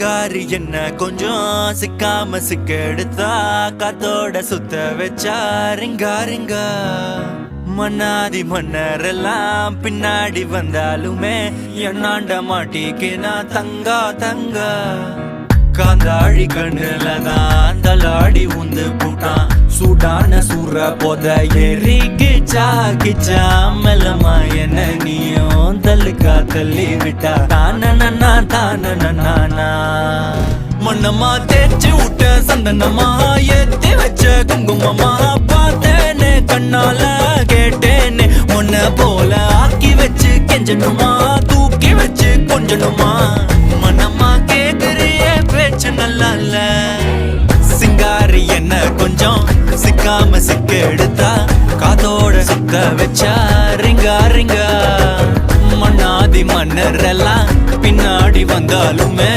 காரி என்ன கொஞ்சம் சிக்காம சிக்கெடுத்தா காத்தோட சுத்த வச்சா ரிங்கா ரிங்கா மன்னாதி மன்னரெல்லாம் பின்னாடி வந்தாலுமே என்னாண்ட மாட்டிக்கு நான் தங்கா தங்கா காந்தாழி கண்ணுலதான் தலாடி உந்து போட்டான் சூடான சூற போத ஏறி கிச்சா கிச்சா மெல்லமா என்ன நீயும் தள்ளுக்கா தள்ளி விட்டா தானனா தானனா மண்ணம்மா தேய்ச்சி விட்ட சந்தனமா ஏத்தி வச்ச குங்குமமா பார்த்தேன்னு கண்ணால கேட்டேன்னு உன்ன போல ஆக்கி வச்சு கெஞ்சணுமா தூக்கி வச்சு கொஞ்சணுமா மண்ணம்மா கேக்குறிய பேச்சு நல்லா இல்ல சிங்காரி என்ன கொஞ்சம் சிக்காம சிக்க எடுத்தா காதோட சுத்த வச்சா ரிங்கா ரிங்கா மண்ணாதி மன்னர் எல்லாம் பின்னாடி வந்தாலுமே